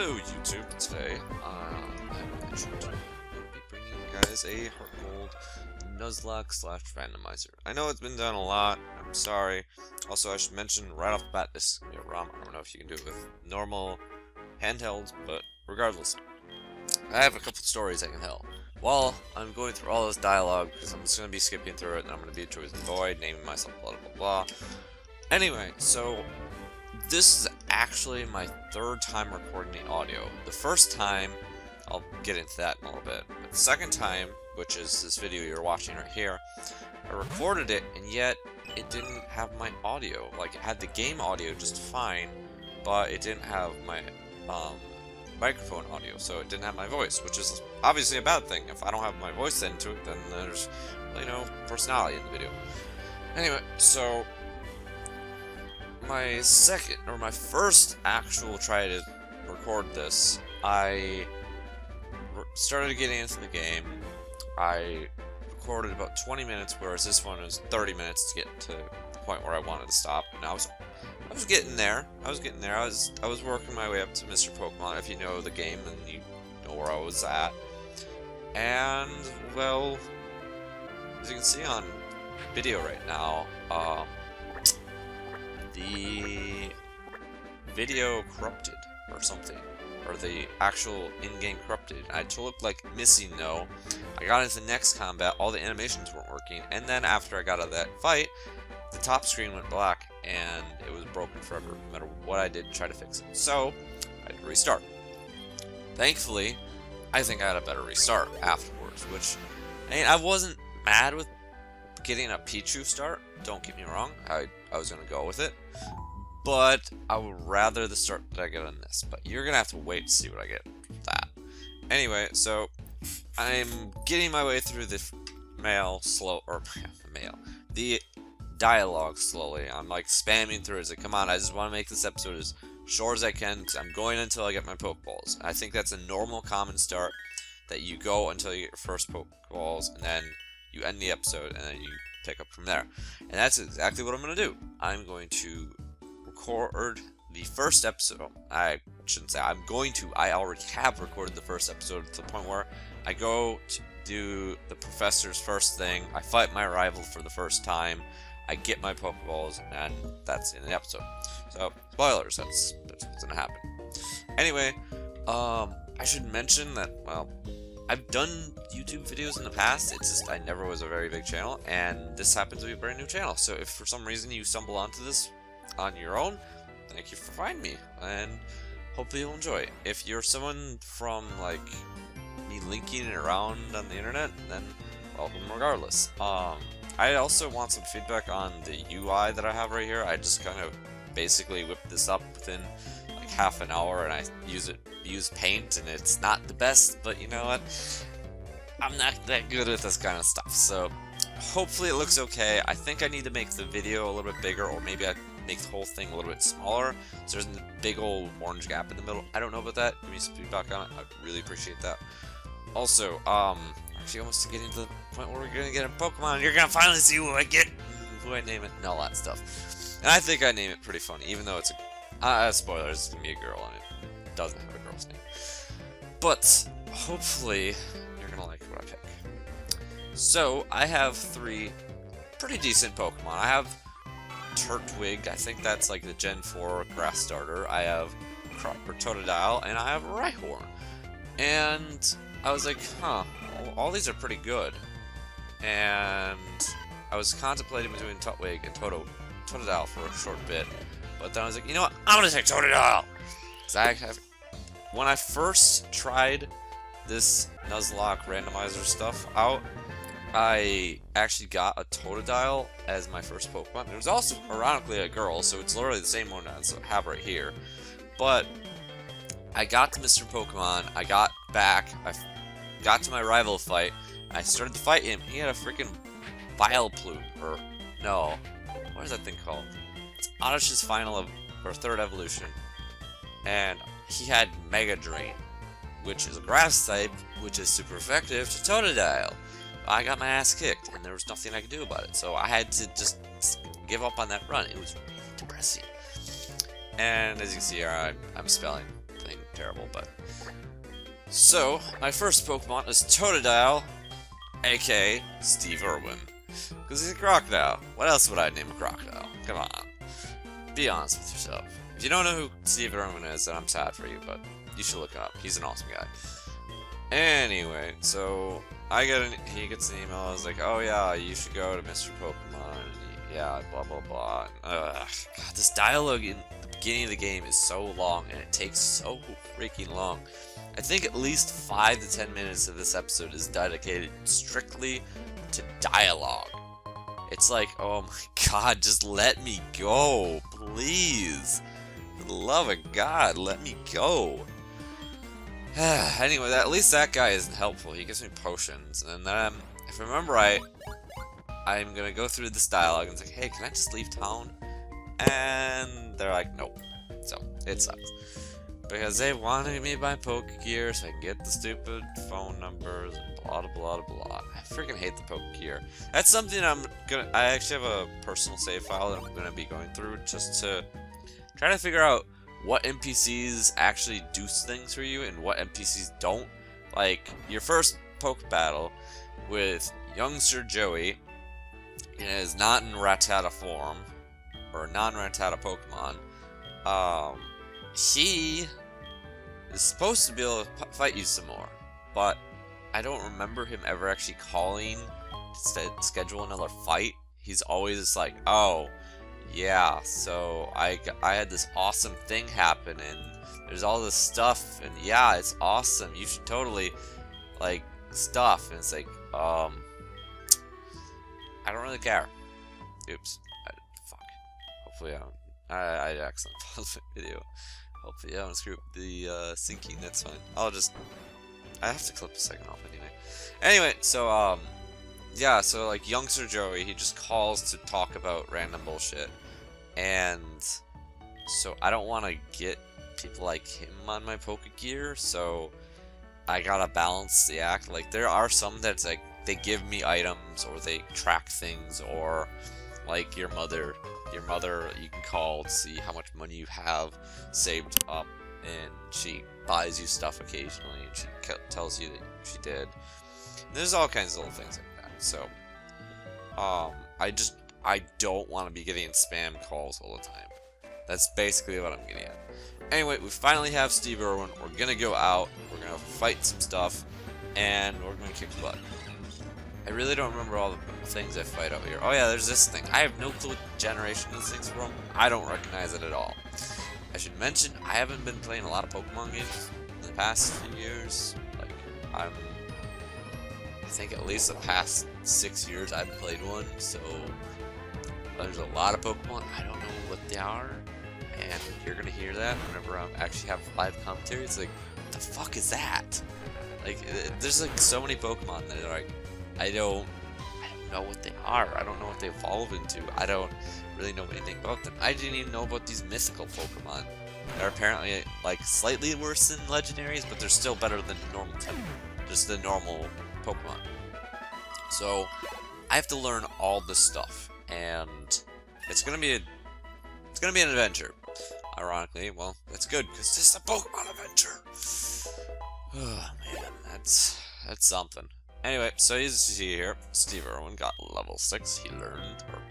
Hello YouTube, today I'm Nitrontwo. I'll be bringing you guys a Heart-gold Nuzlock / Randomizer. I know it's been done a lot, I'm sorry. Also, I should mention right off the bat, this is going to be a ROM. I don't know if you can do it with normal handhelds, but regardless. I have a couple stories I can tell. While I'm going through all this dialogue, because I'm just going to be skipping through it, and I'm going to be choosing void, naming myself blah blah blah. Anyway, so this is actually my third time recording the audio. The first time, I'll get into that in a little bit, but the second time, which is this video you're watching right here, I recorded it, and yet it didn't have my audio. Like, it had the game audio just fine, but it didn't have my microphone audio, so it didn't have my voice, which is obviously a bad thing. If I don't have my voice into it, then there's really no personality in the video. Anyway, so my first actual try to record this, I started getting into the game. I recorded about 20 minutes, whereas this one was 30 minutes to get to the point where I wanted to stop. And I was getting there. I was working my way up to Mr. Pokemon. If you know the game, then you know where I was at. And well, as you can see on video right now, the video corrupted or something, or the actual in-game corrupted. I looked like missing though. I got into the next combat, all the animations weren't working, and then after I got out of that fight, the top screen went black and it was broken forever, no matter what I did to try to fix it. So I had to restart. Thankfully, I think I had a better restart afterwards, which, I mean, I wasn't mad with getting a Pichu start, don't get me wrong, I was going to go with it, but I would rather the start that I get on this, but you're going to have to wait to see what I get with that. Anyway, so I'm getting my way through the the dialogue slowly. I'm like spamming through it, it's like, come on, I just want to make this episode as short as I can, I'm going until I get my Pokeballs. I think that's a normal common start, that you go until you get your first Pokeballs, and then you end the episode, and then you pick up from there. And that's exactly what I'm going to do. I'm going to record the first episode. I shouldn't say I'm going to. I already have recorded the first episode to the point where I go to do the professor's first thing. I fight my rival for the first time. I get my Pokeballs, and that's in the episode. So, spoilers, that's what's going to happen. Anyway, I should mention that, well, I've done YouTube videos in the past, it's just I never was a very big channel, and this happens to be a brand new channel. So if for some reason you stumble onto this on your own, thank you for finding me, and hopefully you'll enjoy it. If you're someone from, like, me linking it around on the internet, then welcome regardless. I also want some feedback on the UI that I have right here. I just kind of basically whipped this up within like half an hour, and I use Paint, and it's not the best, but you know what? I'm not that good at this kind of stuff, so hopefully it looks okay. I think I need to make the video a little bit bigger, or maybe I make the whole thing a little bit smaller, so there's a big old orange gap in the middle. I don't know about that. Give me some feedback on it. I'd really appreciate that. Also, actually almost getting to the point where we're gonna get a Pokemon. You're gonna finally see who I get, who I name it, and all that stuff. And I think I name it pretty funny, even though it's a spoilers, it's gonna be a girl, and it doesn't have a girl's name. But hopefully you're gonna like what I pick. So I have 3 pretty decent Pokemon. I have Turtwig, I think that's like the Gen 4 grass starter. I have Totodile, and I have Rhyhorn. And I was like, huh, all these are pretty good. And I was contemplating between Turtwig and Totodile for a short bit, but then I was like, you know what, I'm gonna take Totodile! When I first tried this Nuzlock randomizer stuff out, I actually got a Totodile as my first Pokemon. It was also, ironically, a girl, so it's literally the same one as I have right here. But I got to Mr. Pokemon, I got back, I got to my rival fight, I started to fight him. He had a freaking Vileplume, or no, what is that thing called? It's Oddish's third evolution, and he had Mega Drain, which is a grass type, which is super effective to Totodile. I got my ass kicked, and there was nothing I could do about it, so I had to just give up on that run. It was really depressing. And as you can see here, I'm spelling thing terrible, but... So, my first Pokemon is Totodile, aka Steve Irwin. Because he's a crocodile. What else would I name a crocodile? Come on. Be honest with yourself. If you don't know who Steve Irwin is, then I'm sad for you, but you should look him up. He's an awesome guy. Anyway, so he gets an email. I was like, oh yeah, you should go to Mr. Pokemon. And yeah, blah blah blah. God, this dialogue in the beginning of the game is so long, and it takes so freaking long. I think at least 5 to 10 minutes of this episode is dedicated strictly to dialogue. It's like, oh my god, just let me go, please. For the love of God, let me go. Anyway, at least that guy isn't helpful. He gives me potions, and then, if I remember right, I'm gonna go through this dialogue and it's like, hey, can I just leave town? And they're like, nope. So, it sucks. Because they wanted me to buy Pokegear so I can get the stupid phone numbers and blah blah blah. I freaking hate the Pokegear. That's something I actually have a personal save file that I'm gonna be going through just to try to figure out what NPCs actually do things for you and what NPCs don't. Like, your first Poke battle with youngster Joey is not in Rattata form, or non-Rattata Pokemon. He is supposed to be able to fight you some more, but I don't remember him ever actually calling to schedule another fight. He's always like, oh, yeah, so I had this awesome thing happen, and there's all this stuff, and yeah, it's awesome, you should totally, like, stuff, and it's like, I don't really care. Oops. Fuck. Hopefully I accidentally paused the video. Hopefully I don't screw up the syncing, that's fine. I have to clip a second off anyway. Anyway, so, yeah, so, like, youngster Joey, he just calls to talk about random bullshit. And so I don't want to get people like him on my Pokegear, so I gotta balance the act. Like, there are some that's like, they give me items, or they track things, or like your mother you can call to see how much money you have saved up, and she buys you stuff occasionally, and she tells you that she did. And there's all kinds of little things like that. So, I don't want to be getting spam calls all the time. That's basically what I'm getting at. Anyway, we finally have Steve Irwin. We're gonna go out, we're gonna fight some stuff, and we're gonna kick butt. I really don't remember all the things I fight out here. Oh yeah, there's this thing. I have no clue what generation this thing's from. I don't recognize it at all. I should mention, I haven't been playing a lot of Pokemon games in the past few years. Like, I think at least the past 6 years I've played one, so there's a lot of Pokemon. I don't know what they are, and you're gonna hear that whenever I actually have live commentary. It's like, what the fuck is that? Like, there's like so many Pokemon that are like, I don't know what they are. I don't know what they evolve into. I don't really know anything about them. I didn't even know about these mythical Pokemon. They're apparently like slightly worse than legendaries, but they're still better than normal just the normal Pokemon. So I have to learn all this stuff, and it's gonna be an adventure. Ironically, well, that's good because this is a Pokemon adventure. Oh man, that's something. Anyway, so as you see here, Steve Irwin got level 6.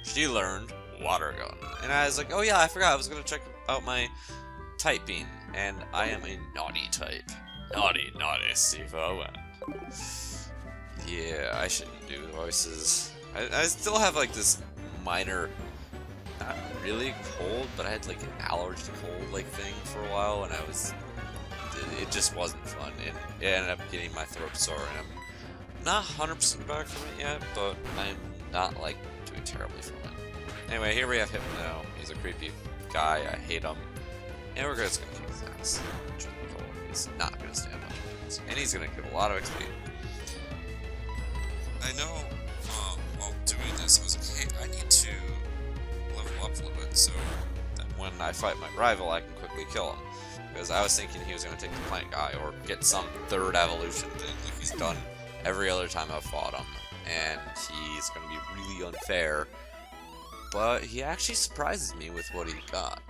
She learned Water Gun, and I was like, oh yeah, I forgot I was gonna check out my typing, and I am a naughty type. Naughty Steve Irwin. Yeah, I shouldn't do voices. I still have like this minor, not really cold, but I had like an allergy cold like thing for a while, and it just wasn't fun, and it ended up getting my throat sore, and I'm not 100% back from it yet, but I'm not like doing terribly from it. Anyway, here we have Hypno. He's a creepy guy, I hate him, and we're just gonna kick his ass. He's not gonna stand much chance, and he's gonna get a lot of XP. I know, while doing this, I was like, hey, I need to level up a little bit so that when I fight my rival, I can quickly kill him. Because I was thinking he was going to take the plant guy or get some third evolution thing like he's done every other time I've fought him. And he's going to be really unfair. But he actually surprises me with what he got.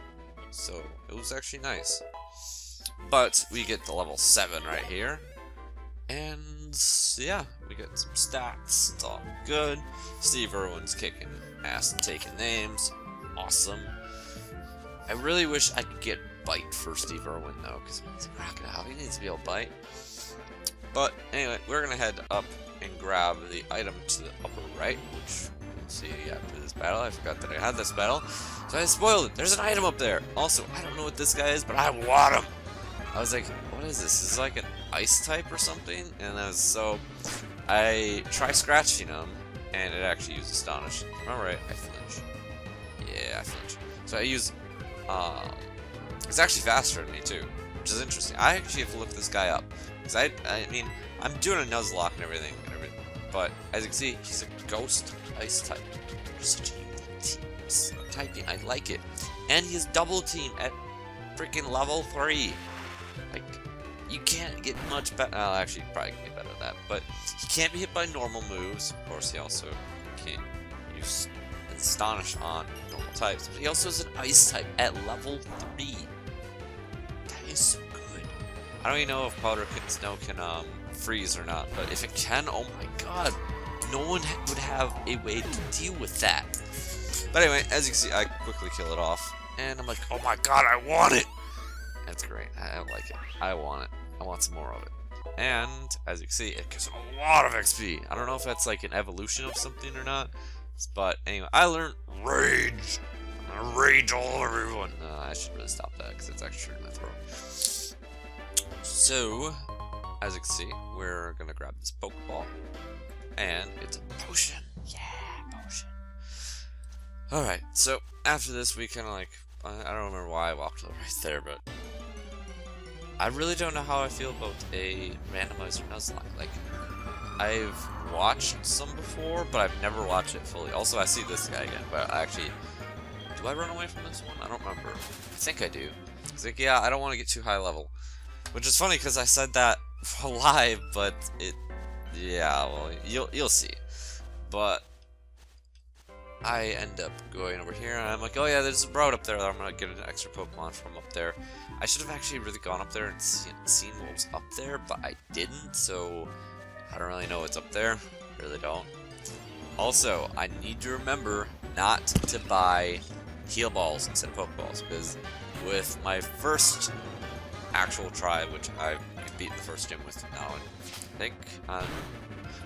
So, it was actually nice. But we get to level 7 right here. And yeah, we get some stats. It's all good. Steve Irwin's kicking ass and taking names. Awesome. I really wish I could get Bite for Steve Irwin though, because he's a crocodile. He needs to be able to bite. But anyway, we're gonna head up and grab the item to the upper right, which we'll see after this battle. I forgot that I had this battle, so I spoiled it. There's an item up there. Also, I don't know what this guy is, but I want him. I was like, what is this? Is this like an ice type or something? And I try scratching him, and it actually used Astonish. Remember, I flinch. Yeah, I flinch. So I use, it's actually faster than me too, which is interesting. I actually have to look this guy up, because I mean, I'm doing a Nuzlock and everything, but as you can see, he's a ghost ice type. Such a unique typing, I like it. And he has double team at freaking level 3. Like, you can't get much better. Well, actually, you probably can get better at that. But he can't be hit by normal moves. Of course, he also can't use Astonish on normal types. But he also has an ice type at level 3. That is so good. I don't even know if Powder Snow can freeze or not. But if it can, oh my god. No one would have a way to deal with that. But anyway, as you can see, I quickly kill it off. And I'm like, oh my god, I want it! That's great. I like it. I want it. I want some more of it. And, as you can see, it gives a lot of XP. I don't know if that's like an evolution of something or not. But anyway, I learned Rage. I'm gonna rage all over everyone. I should really stop that because it's actually in my throat. So, as you can see, we're gonna grab this Pokeball. And it's a potion. Yeah, potion. Alright, so after this, we kind of like, I don't remember why I walked right there, but I really don't know how I feel about a Randomizer Nuzlock. Like, I've watched some before, but I've never watched it fully. Also, I see this guy again, but actually, do I run away from this one? I don't remember. I think I do. It's like, yeah, I don't want to get too high level. Which is funny, because I said that live, but it, yeah, well, you'll see. But I end up going over here, and I'm like, oh yeah, there's a road up there that I'm gonna get an extra Pokemon from up there. I should have actually really gone up there and seen what was up there, but I didn't, so I don't really know what's up there. Really don't. Also, I need to remember not to buy heal balls instead of Pokeballs, because with my first actual try, which I've beaten the first gym with now, and I think,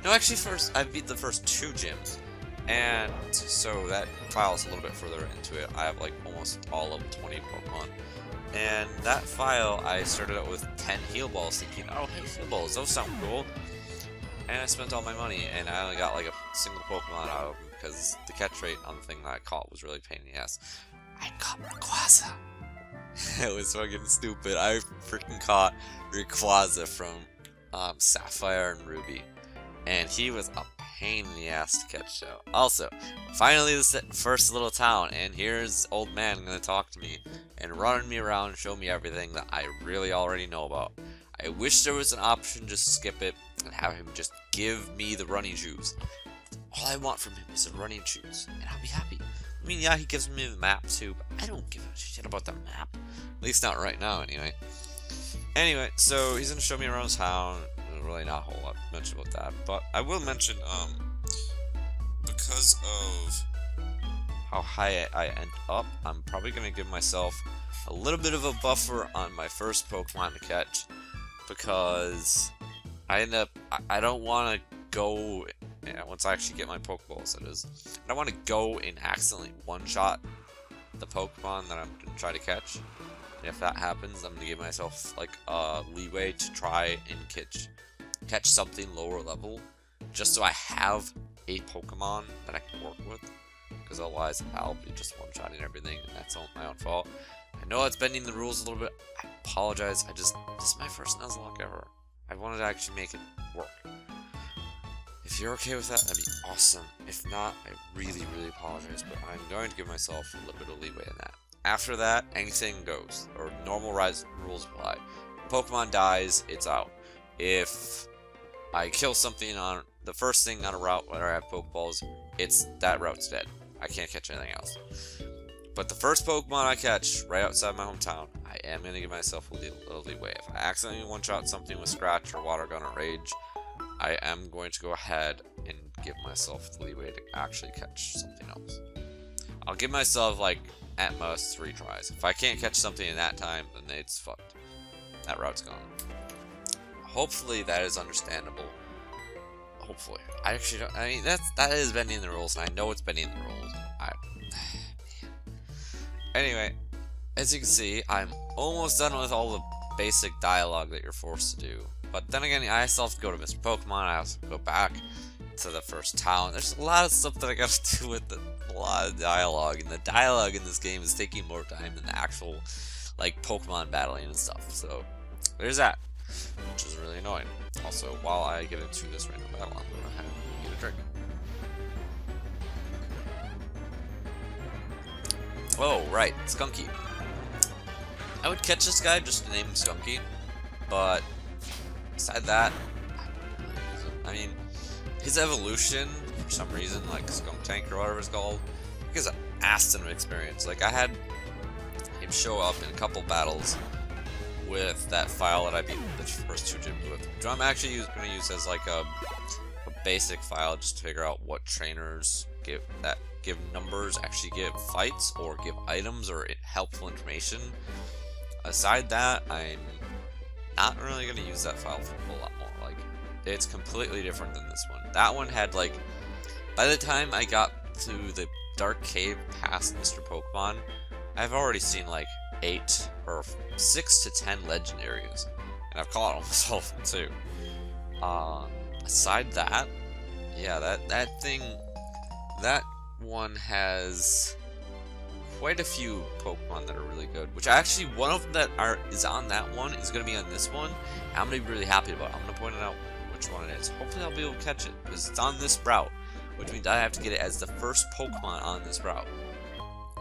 no, actually I beat the first 2 gyms. And so that file's a little bit further into it. I have like almost all of 20 Pokemon. And that file, I started out with 10 heal balls thinking, oh hey, heal balls, those sound cool. And I spent all my money and I only got like a single Pokemon out of them because the catch rate on the thing that I caught was really a pain in the ass. I caught Rayquaza. It was fucking stupid. I freaking caught Rayquaza from Sapphire and Ruby. And he was a pain in the ass to catch, so. Also, finally this first little town, and here's old man gonna talk to me and running me around and show me everything that I really already know about. I wish there was an option just to skip it and have him just give me the running shoes. All I want from him is the running shoes, and I'll be happy. I mean, yeah, he gives me the map too, but I don't give a shit about the map. At least not right now, anyway. Anyway, so he's gonna show me around town. Really not a whole lot to mention about that, but I will mention, because of how high I end up, I'm probably going to give myself a little bit of a buffer on my first Pokemon to catch, because I don't want to go, once I actually get my Pokeballs, that is, I don't want to go and accidentally one-shot the Pokemon that I'm going to try to catch. And if that happens, I'm going to give myself, like, leeway to try and catch something lower level, just so I have a Pokemon that I can work with, because otherwise I'll be just one-shotting everything, and that's all my own fault. I know it's bending the rules a little bit, I apologize, this is my first Nuzlocke ever. I wanted to actually make it work. If you're okay with that, that'd be awesome. If not, I really, really apologize, but I'm going to give myself a little bit of leeway in that. After that, anything goes, or normal rules apply. If Pokemon dies, it's out. If I kill something on the first thing on a route where I have Pokeballs, that route's dead. I can't catch anything else. But the first Pokemon I catch right outside my hometown, I I am going to give myself a little leeway. If I accidentally one-shot something with Scratch or Water Gun or Rage, I am going to go ahead and give myself the leeway to actually catch something else. I'll give myself, like, at most 3 tries. If I can't catch something in that time, then it's fucked. That route's gone. Hopefully that is understandable. Hopefully. I actually don't, I mean, that is bending the rules, and I know it's bending the rules. Anyway, as you can see, I'm almost done with all the basic dialogue that you're forced to do. But then again, I still have to go to Mr. Pokemon, I also go back to the first town. There's a lot of stuff that I gotta do with a lot of dialogue, and the dialogue in this game is taking more time than the actual, like, Pokemon battling and stuff. So, there's that, which is really annoying. Also, while I get into this random battle, I'm gonna have to get a drink. Oh, right, Skunky. I would catch this guy just to name him Skunky, but beside that, I mean, his evolution, for some reason, like Skunk Tank or whatever it's called, he has an ass ton of experience. Like, I had him show up in a couple battles with that file that I beat the first 2 gyms with, which I'm actually going to use as like a basic file just to figure out what trainers give numbers actually give fights or give items or helpful information. Aside that, I'm not really going to use that file for a whole lot more. Like, it's completely different than this one. That one had, like, by the time I got to the Dark Cave past Mr. Pokemon, I've already seen like 8 or 6 to 10 legendaries, and I've caught almost all of them too. Aside that, yeah, that one has quite a few Pokemon that are really good. Which actually, one of them that is on that one is going to be on this one. And I'm going to be really happy about it. I'm going to point out which one it is. Hopefully, I'll be able to catch it because it's on this route, which means I have to get it as the first Pokemon on this route.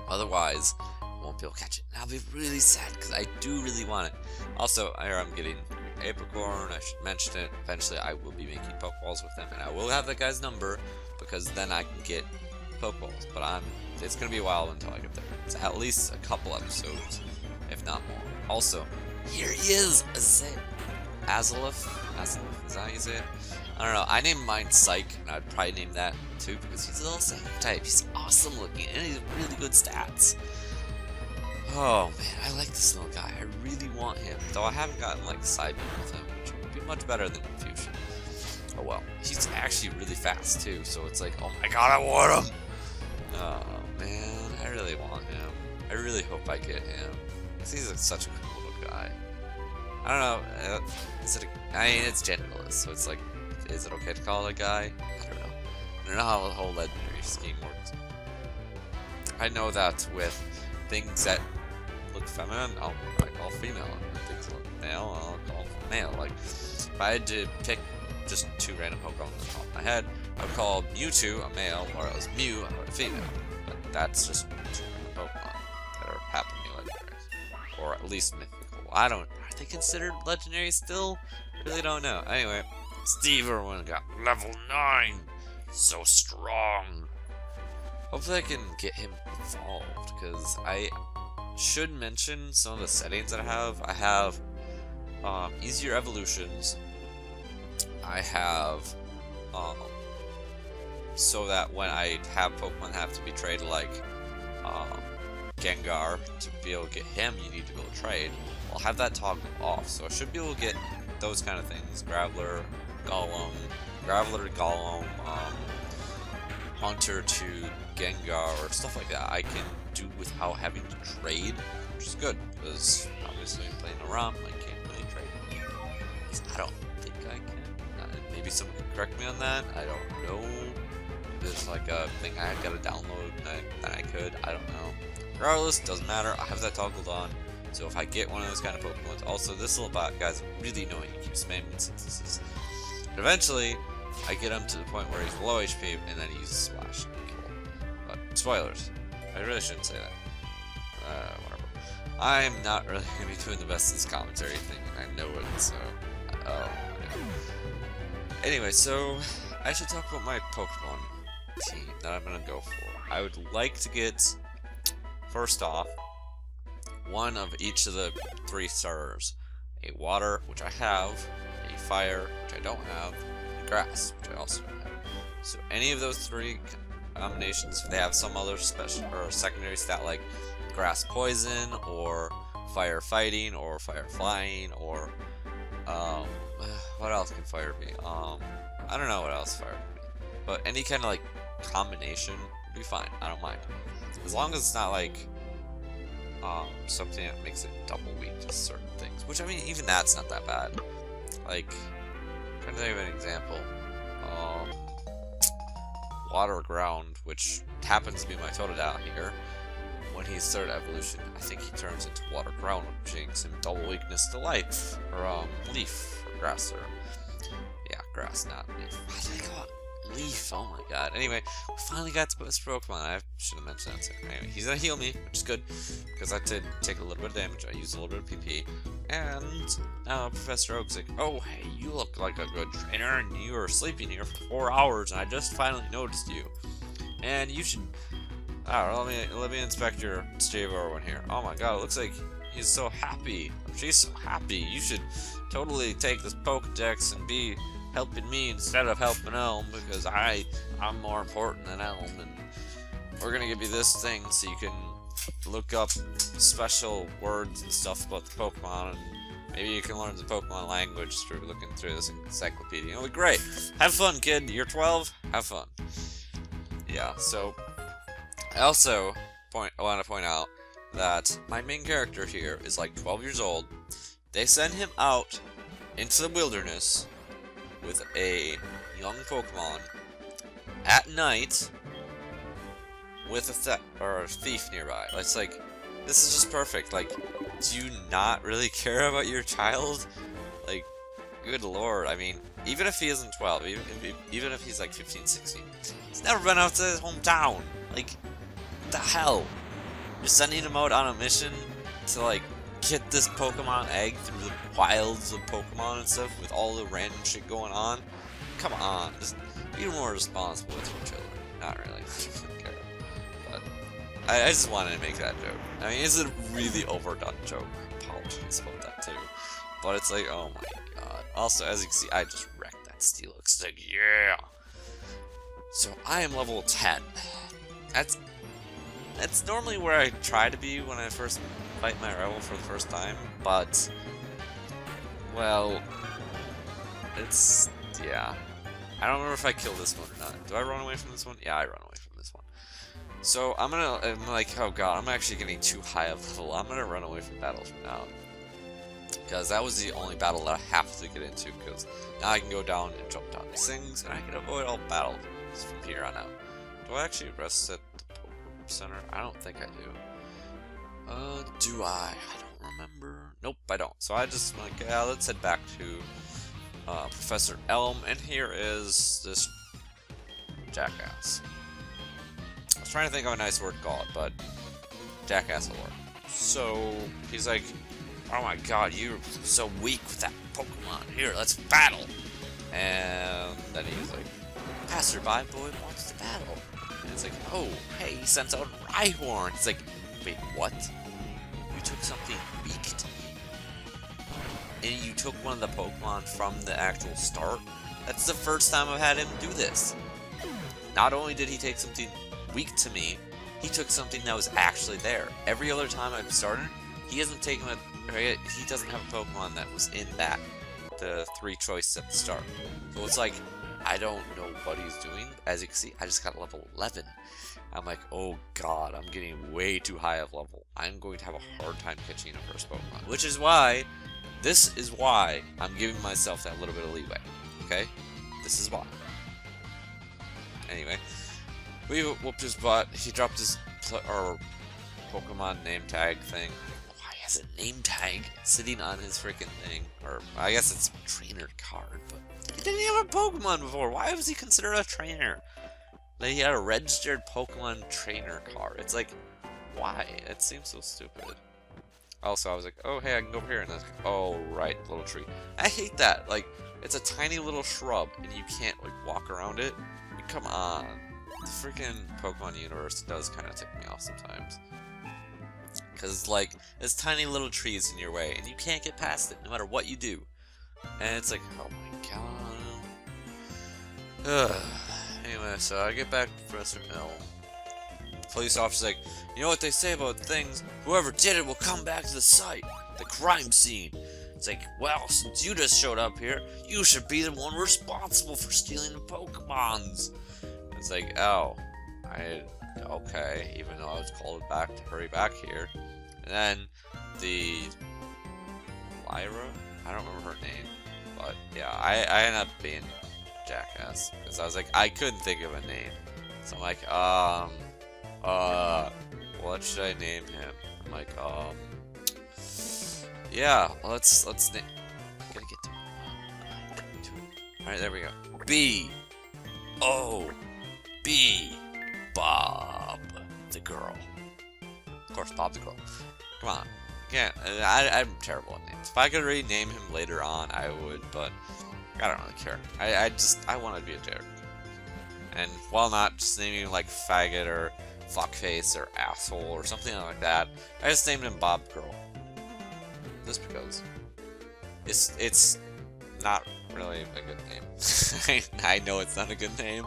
Otherwise, I won't be able to catch it. And I'll be really sad because I do really want it. Also, here I'm getting Apricorn. I should mention it. Eventually, I will be making Pokeballs with them, and I will have that guy's number because then I can get Pokeballs. But it's gonna be a while until I get there. It's at least a couple episodes, if not more. Also, here he is, Azalef. Is that how you say it? I don't know. I named mine Psych, and I'd probably name that too because he's a little Psychic type. He's awesome looking, and he's really good stats. Oh man, I like this little guy. I really want him, though I haven't gotten like side with him, which would be much better than Fusion. Oh well, he's actually really fast too, so it's like, oh my god, I want him! Oh man, I really want him. I really hope I get him. He's such a cool little guy. I don't know, I mean, it's genderless, so it's like, is it okay to call it a guy? I don't know. I don't know how the whole legendary scheme works. I know that with things that look feminine, I'll call female, and things that look male, I'll call male. Like, if I had to pick just 2 random Pokemon on the top of my head, I would call Mewtwo a male, or else Mew a female. But that's just 2 random Pokemon that are happen to be legendaries, or at least mythical. I don't. Are they considered legendary still? I really don't know. Anyway, Steve Irwin got level 9, so strong. Hopefully, I can get him evolved because I should mention some of the settings that I have. I have easier evolutions. I have so that when I have Pokemon that have to be traded, like Gengar, to be able to get him, you need to go trade. I'll have that toggled off, so I should be able to get those kind of things. Graveler, Golem, Haunter to Gengar, or stuff like that. I can do without having to trade, which is good, because obviously playing a ROM, I can't really trade. I don't think I can. Maybe someone can correct me on that. I don't know. There's like a thing I gotta download that I could. I don't know. Regardless, doesn't matter. I have that toggled on. So if I get one of those kind of Pokemon, also this little bot guy's really annoying. He keeps spamming synthesis. But eventually, I get him to the point where he's below HP, and then he uses Splash and kill him. But spoilers. I really shouldn't say that. Whatever. I'm not really going to be doing the best in this commentary thing, and I know it, so... Oh, anyway, so I should talk about my Pokemon team that I'm going to go for. I would like to get, first off, one of each of the 3 starters. A water, which I have, a fire, which I don't have, and grass, which I also don't have. So any of those 3 combinations, if they have some other special or secondary stat like grass poison, or fire fighting, or fire flying, or what else can fire be? I don't know what else fire can be. But any kind of like combination would be fine. I don't mind. As long as it's not like something that makes it double weak to certain things. Which, I mean, even that's not that bad. Like, I'm trying to think of an example. Water ground, which happens to be my Totodile here. When he's third evolution, I think he turns into water ground, which gives him double weakness to life. Or, leaf, or grass, or... Yeah, grass, not leaf. Why did I call it leaf? Oh my god. Anyway, we finally got to this Pokemon. I should have mentioned that too. Anyway, he's gonna heal me, which is good, because I did take a little bit of damage. I used a little bit of PP. And now Professor Oak's like, oh, hey, you look like a good trainer, and you were sleeping here for 4 hours, and I just finally noticed you. And you should... Alright, let me inspect your Stavo one here. Oh my god, it looks like he's so happy. She's so happy. You should totally take this Pokedex and be helping me instead of helping Elm, because I'm more important than Elm, and we're gonna give you this thing so you can look up special words and stuff about the Pokemon, and maybe you can learn the Pokemon language through looking through this encyclopedia. It'll be great. Have fun, kid. You're 12. Have fun. Yeah, so I also want to point out that my main character here is like 12 years old. They send him out into the wilderness with a young Pokemon at night with a thief nearby. It's like, this is just perfect. Like, do you not really care about your child? Like, good lord. I mean, even if he isn't 12, even if he's like 15, 16, he's never been out to his hometown. Like, what the hell? You're sending him out on a mission to like get this Pokemon egg through the wilds of Pokemon and stuff with all the random shit going on? Come on, just be more responsible with your children. Not really. I don't care. But I just wanted to make that joke. I mean, it's a really overdone joke. Apologies about that too. But it's like, oh my god. Also, as you can see, I just wrecked that Steelix. It's like, yeah! So, I am level 10. That's normally where I try to be when I first fight my rival for the first time, but, well, it's, yeah. I don't remember if I killed this one or not. Do I run away from this one? Yeah, I run away from this one. So, I'm like, oh god, I'm actually getting too high of level. I'm gonna run away from battles from now on. Because that was the only battle that I have to get into, because now I can go down and jump down these things, and I can avoid all battles from here on out. Do I actually rest at the Pokemon Center? I don't think I do. Do I? I don't remember. Nope, I don't. So I just, like, yeah, let's head back to Professor Elm, and here is this jackass. I was trying to think of a nice word to call it, but jackass will work. So, he's like, oh my god, you're so weak with that Pokemon. Here, let's battle. And then he's like, passerby boy wants to battle. And it's like, oh, hey, he sends out Rhyhorn. It's like, wait, what? You took something weak to me? And you took one of the Pokemon from the actual start? That's the first time I've had him do this. Not only did he take something weak to me, he took something that was actually there. Every other time I've started, he hasn't taken he doesn't have a Pokemon that was in the 3 choices at the start. So it's like, I don't know what he's doing. As you can see, I just got level 11. I'm like, oh god, I'm getting way too high of level. I'm going to have a hard time catching a first Pokemon. Which is why, this is why I'm giving myself that little bit of leeway. Okay? This is why. Anyway, we whooped his butt. He dropped his Pokemon name tag thing. Why has a name tag sitting on his freaking thing? Or, I guess it's a trainer card, but he didn't have a Pokemon before. Why was he considered a trainer? Like, he had a registered Pokemon trainer card. It's like, why? It seems so stupid. Also, I was like, oh, hey, I can go over here. And I was like, oh, right, little tree. I hate that. Like, it's a tiny little shrub, and you can't, like, walk around it. Like, come on. The freaking Pokemon universe does kind of tick me off sometimes. Because, like, there's tiny little trees in your way, and you can't get past it, no matter what you do. And it's like, oh my god. Anyway, so I get back to Professor Mill. The police officer's like, you know what they say about things? Whoever did it will come back to the site, the crime scene. It's like, well, since you just showed up here, you should be the one responsible for stealing the Pokemons. It's like, oh, okay, even though I was called back to hurry back here. And then the Lyra? I don't remember her name, but yeah, I ended up being a jackass because I was like, I couldn't think of a name. So I'm like, what should I name him? I'm like, yeah, let's name. I'm gonna get to it. Alright, there we go. B-O-B. Bob the girl. Of course, Bob the girl. Come on. Can't. I'm terrible at names. If I could rename him later on, I would, but I don't really care. I want to be a jerk. And while not just naming him like faggot or fuckface or asshole or something like that, I just named him Bob Girl. Just because. It's not really a good name. I know it's not a good name,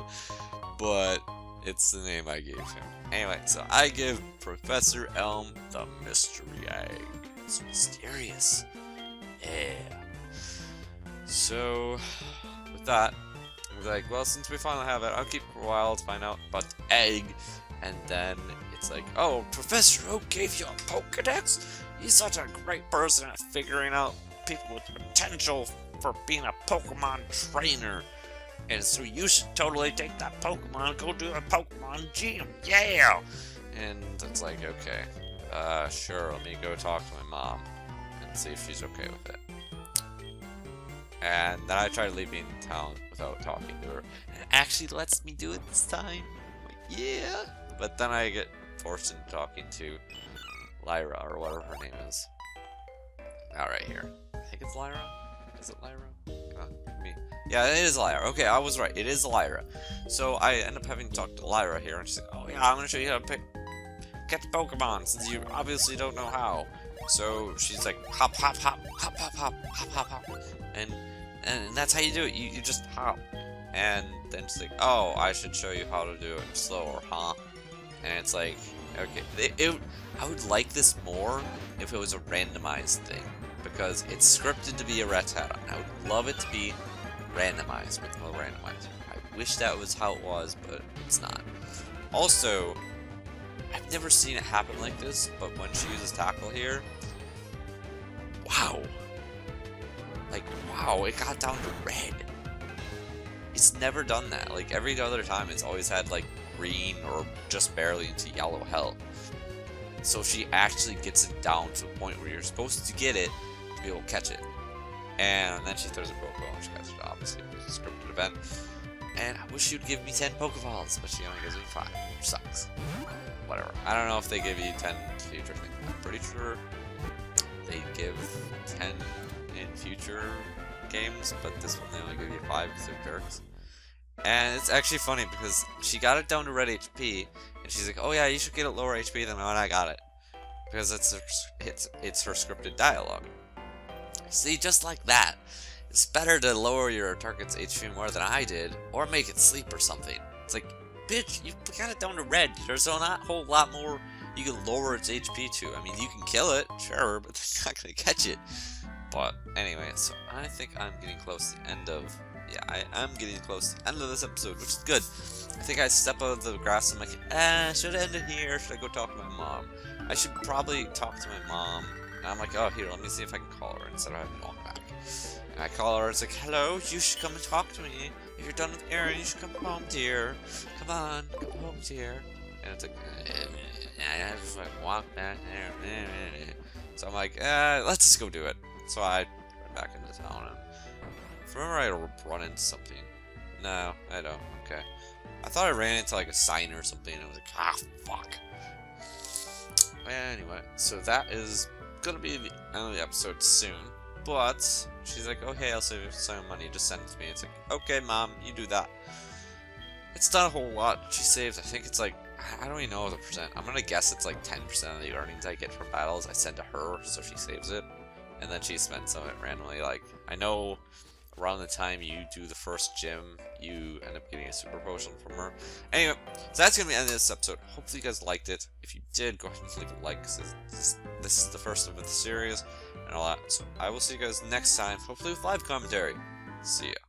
but it's the name I gave him. Anyway, so I give Professor Elm the mystery egg. It's mysterious. Yeah. So, with that, we're like, well, since we finally have it, I'll keep it for a while to find out about the egg. And then it's like, oh, Professor Oak gave you a Pokedex? He's such a great person at figuring out people with potential for being a Pokemon trainer. And so you should totally take that Pokemon and go do a Pokemon gym. Yeah! And it's like, okay, sure, let me go talk to my mom and see if she's okay with it. And then I try leaving town without talking to her. And it actually lets me do it this time. I'm like, yeah! But then I get forced into talking to Lyra, or whatever her name is. Not right here. I think it's Lyra? Is it Lyra? Yeah, it is Lyra. Okay, I was right. It is Lyra. So I end up having to talk to Lyra here, and she's like, oh yeah, I'm going to show you how to catch Pokemon, since you obviously don't know how. So she's like, hop, hop, hop, hop, hop, hop, hop, hop, hop. And that's how you do it. You just hop. And then she's like, oh, I should show you how to do it slower, huh? And it's like, okay. I would like this more if it was a randomized thing, because it's scripted to be a Rattata. I would love it to be randomized with no randomizer. I wish that was how it was, but it's not. Also, I've never seen it happen like this, but when she uses Tackle here, wow. Like, wow, it got down to red. It's never done that. Like, every other time, it's always had, like, green or just barely into yellow health. So she actually gets it down to a point where you're supposed to get it to be able to catch it. And then she throws a Pokeball and she catches it, obviously. It's a scripted event. And I wish she would give me 10 Pokeballs, but she only gives me 5, which sucks. Whatever. I don't know if they give you 10 future things. I'm pretty sure they give 10 in future games, but this one they only give you 5 because they're jerks. And it's actually funny because she got it down to red HP, and she's like, oh yeah, you should get it lower HP than when I got it. Because it's her scripted dialogue. See, just like that. It's better to lower your target's HP more than I did, or make it sleep or something. It's like, bitch, you got it down to red. There's not a whole lot more you can lower its HP to. I mean, you can kill it, sure, but you're not going to catch it. But anyway, so I think I'm getting close to the end of... Yeah, I am getting close to the end of this episode, which is good. I think I step out of the grass and I'm like, should I end it here? Should I go talk to my mom? I should probably talk to my mom. And I'm like, oh, here, let me see if I can call her instead of having to walk back. And I call her, it's like, hello, you should come and talk to me. If you're done with Aaron, you should come home, dear. Come on, come home, dear. And it's like, I just like walk back there. So I'm like, let's just go do it. So I run back into town and remember I run into something. No, I don't. Okay. I thought I ran into like a sign or something and I was like, ah, fuck. Anyway, so that is gonna be the end of the episode soon. But she's like, oh hey, I'll save you some money, just send it to me. It's like, okay mom, you do that. It's not a whole lot she saves. I think it's like, I don't even know the percent. I'm gonna guess it's like 10% of the earnings I get from battles I send to her, so she saves it. And then she spends some of it randomly. Like, I know around the time you do the first gym, you end up getting a super potion from her. Anyway, so that's gonna be the end of this episode. Hopefully you guys liked it. If you did, go ahead and leave a like, because this is the first of the series, and all that. So I will see you guys next time, hopefully with live commentary. See ya.